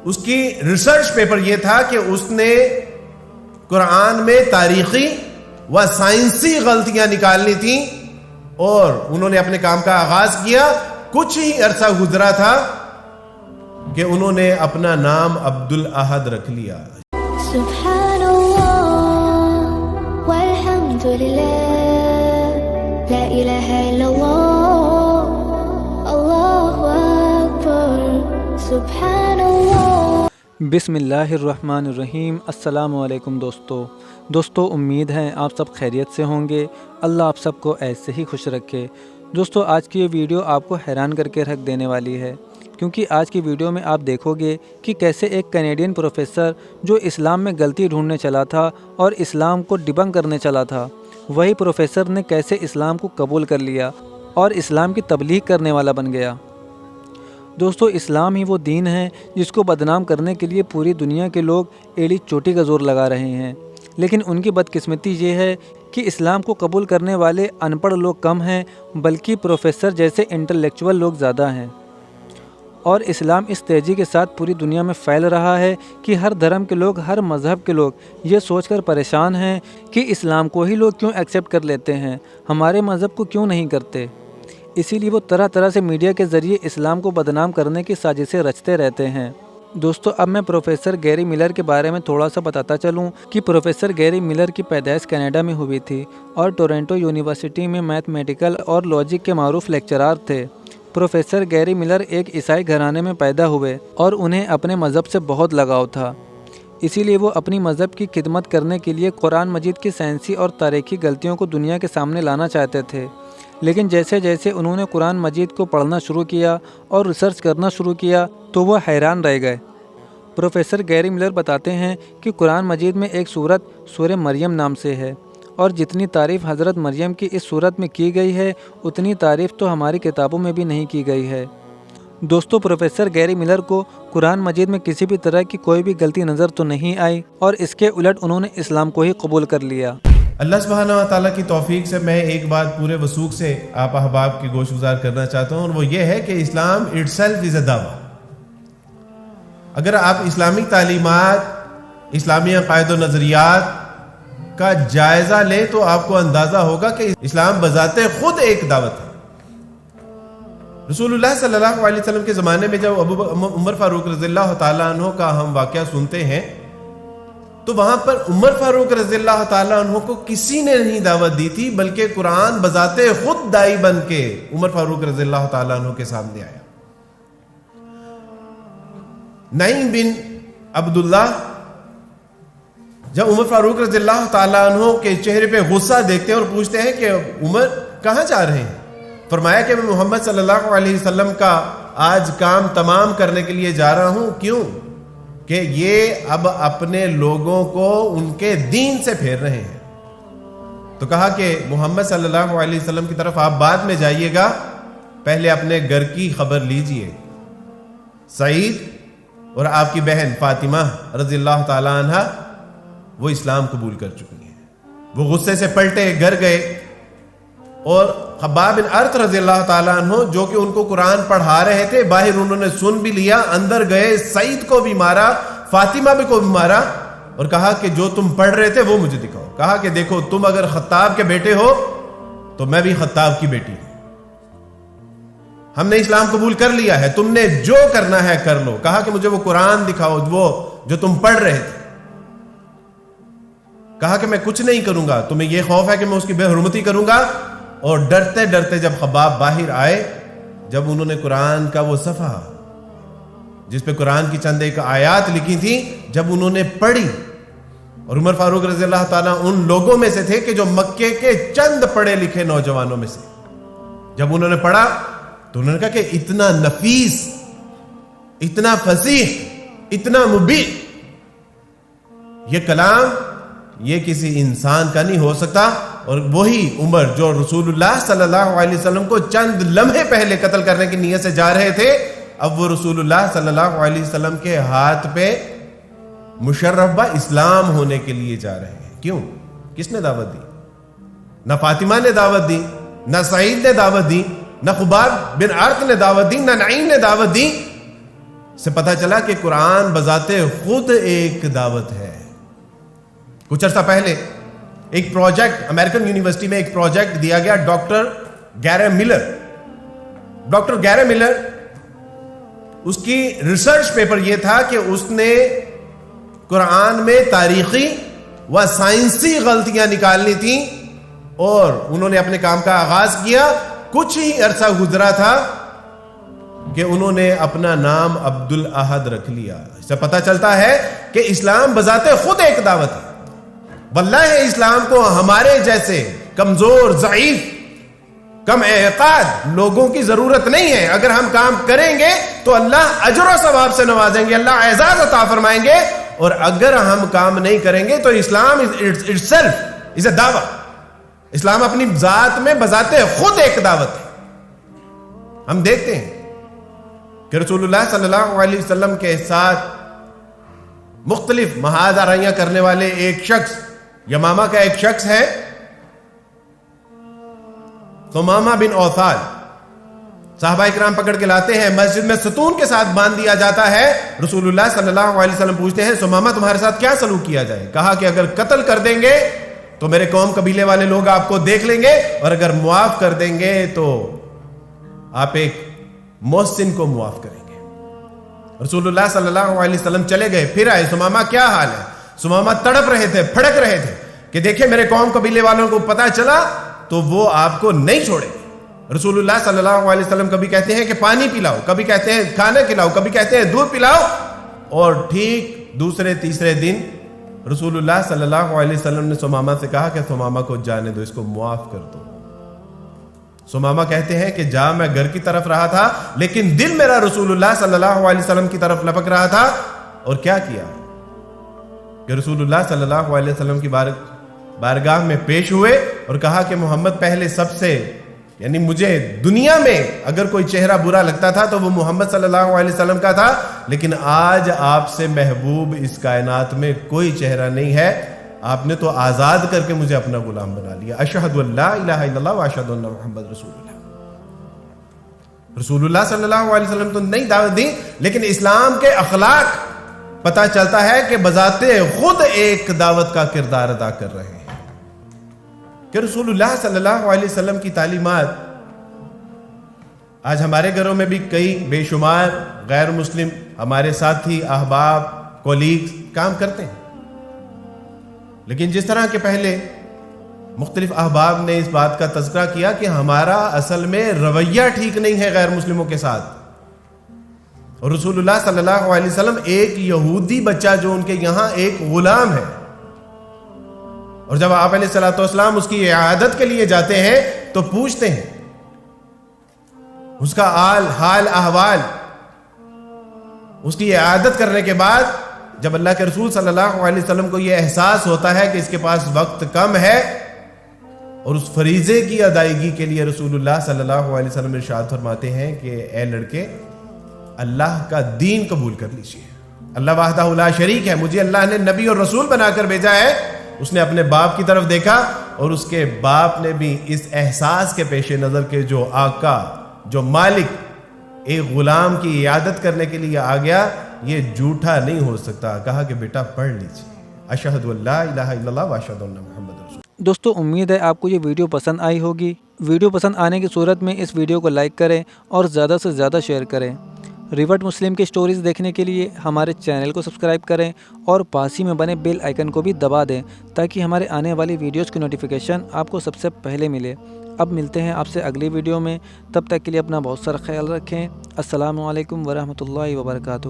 اس کی research paper یہ تھا کہ اس نے قرآن میں تاریخی و سائنسی غلطیاں نکالنی تھیں، اور انہوں نے اپنے کام کا آغاز کیا. کچھ ہی عرصہ گزرا تھا کہ انہوں نے اپنا نام عبد الاحد رکھ لیا. سبحان اللہ والحمد للہ لا الہ الا اللہ اللہ اکبر سبحان اللہ. بسم اللہ الرحمن الرحیم. السلام علیکم دوستو، امید ہے آپ سب خیریت سے ہوں گے. اللہ آپ سب کو ایسے ہی خوش رکھے. دوستو، آج کی یہ ویڈیو آپ کو حیران کر کے رکھ دینے والی ہے، کیونکہ آج کی ویڈیو میں آپ دیکھو گے کہ کیسے ایک کینیڈین پروفیسر جو اسلام میں غلطی ڈھونڈنے چلا تھا اور اسلام کو ڈبنک کرنے چلا تھا، وہی پروفیسر نے کیسے اسلام کو قبول کر لیا اور اسلام کی تبلیغ کرنے والا بن گیا. دوستو، اسلام ہی وہ دین ہے جس کو بدنام کرنے کے لیے پوری دنیا کے لوگ ایڑی چوٹی کا زور لگا رہے ہیں، لیکن ان کی بدقسمتی یہ ہے کہ اسلام کو قبول کرنے والے ان پڑھ لوگ کم ہیں، بلکہ پروفیسر جیسے انٹلیکچول لوگ زیادہ ہیں. اور اسلام اس تیزی کے ساتھ پوری دنیا میں پھیل رہا ہے کہ ہر دھرم کے لوگ، ہر مذہب کے لوگ یہ سوچ کر پریشان ہیں کہ اسلام کو ہی لوگ کیوں ایکسیپٹ کر لیتے ہیں، ہمارے مذہب کو کیوں نہیں کرتے. اسی لیے وہ طرح طرح سے میڈیا کے ذریعے اسلام کو بدنام کرنے کی سازشیں رچتے رہتے ہیں. دوستو، اب میں پروفیسر گیری ملر کے بارے میں تھوڑا سا بتاتا چلوں کہ پروفیسر گیری ملر کی پیدائش کینیڈا میں ہوئی تھی اور ٹورنٹو یونیورسٹی میں میتھمیٹیکل اور لاجک کے معروف لیکچرار تھے. پروفیسر گیری ملر ایک عیسائی گھرانے میں پیدا ہوئے اور انہیں اپنے مذہب سے بہت لگاؤ تھا. اسی لیے وہ اپنی مذہب کی خدمت کرنے کے لیے قرآن مجید کی سائنسی اور تاریخی غلطیوں کو دنیا کے سامنے لانا چاہتے تھے. لیکن جیسے جیسے انہوں نے قرآن مجید کو پڑھنا شروع کیا اور ریسرچ کرنا شروع کیا تو وہ حیران رہ گئے. پروفیسر گیری ملر بتاتے ہیں کہ قرآن مجید میں ایک سورت سورہ مریم نام سے ہے، اور جتنی تعریف حضرت مریم کی اس سورت میں کی گئی ہے اتنی تعریف تو ہماری کتابوں میں بھی نہیں کی گئی ہے. دوستو، پروفیسر گیری ملر کو قرآن مجید میں کسی بھی طرح کی کوئی بھی غلطی نظر تو نہیں آئی، اور اس کے الٹ انہوں نے اسلام کو ہی قبول کر لیا. اللہ سبحانہ و تعالیٰ کی توفیق سے میں ایک بات پورے وثوق سے آپ احباب کی گوش گزار کرنا چاہتا ہوں، اور وہ یہ ہے کہ اسلام اٹ سیلف از اے دعویٰ. اگر آپ اسلامی تعلیمات، اسلامی عقائد و نظریات کا جائزہ لیں تو آپ کو اندازہ ہوگا کہ اسلام بذات خود ایک دعوت ہے. رسول اللہ صلی اللہ علیہ وسلم کے زمانے میں جب عمر فاروق رضی اللہ تعالیٰ عنہ کا ہم واقعہ سنتے ہیں تو وہاں پر عمر فاروق رضی اللہ تعالیٰ عنہ کو کسی نے نہیں دعوت دی تھی، بلکہ قرآن بذات خود دائی بن کے عمر فاروق رضی اللہ تعالیٰ عنہ کے سامنے آیا. نعیم بن عبداللہ جب عمر فاروق رضی اللہ تعالیٰ عنہ کے چہرے پہ غصہ دیکھتے ہیں اور پوچھتے ہیں کہ عمر کہاں جا رہے ہیں، فرمایا کہ میں محمد صلی اللہ علیہ وسلم کا آج کام تمام کرنے کے لیے جا رہا ہوں. کیوں؟ کہ یہ اب اپنے لوگوں کو ان کے دین سے پھیر رہے ہیں. تو کہا کہ محمد صلی اللہ علیہ وسلم کی طرف آپ بعد میں جائیے گا، پہلے اپنے گھر کی خبر لیجئے. سعید اور آپ کی بہن فاطمہ رضی اللہ تعالی عنہ وہ اسلام قبول کر چکی ہیں. وہ غصے سے پلٹے گھر گئے، اور خباب بن ارت رضی اللہ تعالیٰ عنہ جو کہ ان کو قرآن پڑھا رہے تھے، باہر انہوں نے سن بھی لیا، اندر گئے، سعید کو بھی مارا، فاطمہ کو بھی مارا، اور کہا کہ جو تم پڑھ رہے تھے وہ مجھے دکھاؤ. کہا کہ دیکھو، تم اگر خطاب کے بیٹے ہو تو میں بھی خطاب کی بیٹی ہوں، ہم نے اسلام قبول کر لیا ہے، تم نے جو کرنا ہے کر لو. کہا کہ مجھے وہ قرآن دکھاؤ وہ جو تم پڑھ رہے تھے. کہا کہ میں کچھ نہیں کروں گا، تمہیں یہ خوف ہے کہ میں اس کی بے حرمتی کروں گا. اور ڈرتے ڈرتے جب خباب باہر آئے، جب انہوں نے قرآن کا وہ صفحہ جس پہ قرآن کی چند ایک آیات لکھی تھی جب انہوں نے پڑھی، اور عمر فاروق رضی اللہ تعالیٰ ان لوگوں میں سے تھے کہ جو مکے کے چند پڑھے لکھے نوجوانوں میں سے، جب انہوں نے پڑھا تو انہوں نے کہا کہ اتنا نفیس، اتنا فصیح، اتنا مبین یہ کلام یہ کسی انسان کا نہیں ہو سکتا. اور وہی عمر جو رسول اللہ صلی اللہ علیہ وسلم کو چند لمحے پہلے قتل کرنے کی نیت سے جا رہے تھے، اب وہ رسول اللہ صلی اللہ علیہ وسلم کے ہاتھ پہ مشرف با اسلام ہونے کے لیے جا رہے ہیں. کیوں؟ کس نے دعوت دی؟ نہ فاطمہ نے دعوت دی، نہ سعید نے دعوت دی، نہ خباب بن ارت نے دعوت دی، نہ نعیم نے دعوت دی. سے پتہ چلا کہ قرآن بذات خود ایک دعوت ہے۔ کچھ عرصہ پہلے ایک پروجیکٹ امریکن یونیورسٹی میں ایک پروجیکٹ دیا گیا ڈاکٹر گیرے ملر۔ ڈاکٹر گیرے ملر، اس کی ریسرچ پیپر یہ تھا کہ اس نے قرآن میں تاریخی و سائنسی غلطیاں نکالنی تھیں، اور انہوں نے اپنے کام کا آغاز کیا۔ کچھ ہی عرصہ گزرا تھا کہ انہوں نے اپنا نام عبد الاحد رکھ لیا۔ اس سے پتہ چلتا ہے کہ اسلام بذات خود ایک دعوت ہے۔ واللہ اسلام کو ہمارے جیسے کمزور، ضعیف، کم اعتقاد لوگوں کی ضرورت نہیں ہے۔ اگر ہم کام کریں گے تو اللہ اجر و ثواب سے نوازیں گے، اللہ اعزاز عطا فرمائیں گے، اور اگر ہم کام نہیں کریں گے تو اسلام itself is a دعوت۔ اسلام اپنی ذات میں بذات خود ایک دعوت ہے۔ ہم دیکھتے ہیں کہ رسول اللہ صلی اللہ علیہ وسلم کے ساتھ مختلف محاذ آرائیاں کرنے والے ایک شخص، یمامہ کا ایک شخص ہے ثمامہ بن اوثال، صحابہ اکرام پکڑ کے لاتے ہیں، مسجد میں ستون کے ساتھ باندھ دیا جاتا ہے۔ رسول اللہ صلی اللہ علیہ وسلم پوچھتے ہیں ثمامہ تمہارے ساتھ کیا سلوک کیا جائے؟ کہا کہ اگر قتل کر دیں گے تو میرے قوم قبیلے والے لوگ آپ کو دیکھ لیں گے، اور اگر معاف کر دیں گے تو آپ ایک محسن کو معاف کریں گے۔ رسول اللہ صلی اللہ علیہ وسلم چلے گئے، پھر آئے، ثمامہ کیا حال ہے؟ ثمامہ تڑپ رہے تھے، پھڑک رہے تھے کہ دیکھیں میرے قوم قبیلے والوں کو پتہ چلا تو وہ آپ کو نہیں چھوڑیں گے۔ رسول اللہ صلی اللہ علیہ وسلم کبھی کہتے ہیں کہ پانی پلاؤ، کبھی کہتے ہیں کھانا کھلاؤ، کبھی کہتے ہیں دودھ پلاؤ، اور ٹھیک دوسرے تیسرے دن رسول اللہ صلی اللہ علیہ وسلم نے ثمامہ سے کہا کہ ثمامہ کو جانے دو، اس کو معاف کر دو۔ ثمامہ کہتے ہیں کہ جا میں گھر کی طرف رہا تھا، لیکن دل میرا رسول اللہ صلی اللہ علیہ وسلم کی طرف لپک رہا تھا، اور کیا کیا کہ رسول اللہ صلی اللہ علیہ وسلم کی بارگاہ میں پیش ہوئے اور کہا کہ محمد پہلے سب سے، یعنی مجھے دنیا میں اگر کوئی چہرہ برا لگتا تھا تو وہ محمد صلی اللہ علیہ وسلم کا تھا، لیکن آج آپ سے محبوب اس کائنات میں کوئی چہرہ نہیں ہے، آپ نے تو آزاد کر کے مجھے اپنا غلام بنا لیا۔ اشہد ان لا الہ الا اللہ و اشہد ان محمد رسول اللہ۔ رسول اللہ صلی اللہ علیہ وسلم تو نہیں دعوت دی، لیکن اسلام کے اخلاق پتہ چلتا ہے کہ بذات خود ایک دعوت کا کردار ادا کر رہے ہیں، کہ رسول اللہ صلی اللہ علیہ وسلم کی تعلیمات آج ہمارے گھروں میں بھی کئی بے شمار غیر مسلم ہمارے ساتھی، احباب، کولیگز کام کرتے ہیں، لیکن جس طرح کے پہلے مختلف احباب نے اس بات کا تذکرہ کیا کہ ہمارا اصل میں رویہ ٹھیک نہیں ہے غیر مسلموں کے ساتھ۔ اور رسول اللہ صلی اللہ علیہ وسلم ایک یہودی بچہ جو ان کے یہاں ایک غلام ہے، اور جب آپ علیہ الصلوۃ والسلام اس کی اعادت کے لیے جاتے ہیں تو پوچھتے ہیں اس کا حال احوال۔ اس کی اعادت کرنے کے بعد جب اللہ کے رسول صلی اللہ علیہ وسلم کو یہ احساس ہوتا ہے کہ اس کے پاس وقت کم ہے، اور اس فریضے کی ادائیگی کے لیے رسول اللہ صلی اللہ علیہ وسلم ارشاد فرماتے ہیں کہ اے لڑکے، اللہ کا دین قبول کر لیجیے، اللہ وحدہ لا شریک ہے، مجھے اللہ نے نبی اور رسول بنا کر بھیجا ہے۔ اس نے اپنے باپ کی طرف دیکھا، اور اس کے باپ نے بھی اس احساس کے پیش نظر کے جو آقا، جو مالک ایک غلام کی عیادت کرنے کے لیے آ گیا، یہ جھوٹا نہیں ہو سکتا، کہا کہ بیٹا پڑھ لیجیے، اشہد ان لا الہ الا اللہ و اشہد ان محمد رسول۔ دوستو امید ہے آپ کو یہ ویڈیو پسند آئی ہوگی۔ ویڈیو پسند آنے کی صورت میں اس ویڈیو کو لائک کریں اور زیادہ سے زیادہ شیئر کریں۔ ریورٹ مسلم کی سٹوریز دیکھنے کے لیے ہمارے چینل کو سبسکرائب کریں اور پاس ہی میں بنے بیل آئیکن کو بھی دبا دیں تاکہ ہمارے آنے والی ویڈیوز کی نوٹیفیکیشن آپ کو سب سے پہلے ملے۔ اب ملتے ہیں آپ سے اگلی ویڈیو میں، تب تک کے لیے اپنا بہت سارا خیال رکھیں۔ السلام علیکم ورحمۃ اللہ وبرکاتہ۔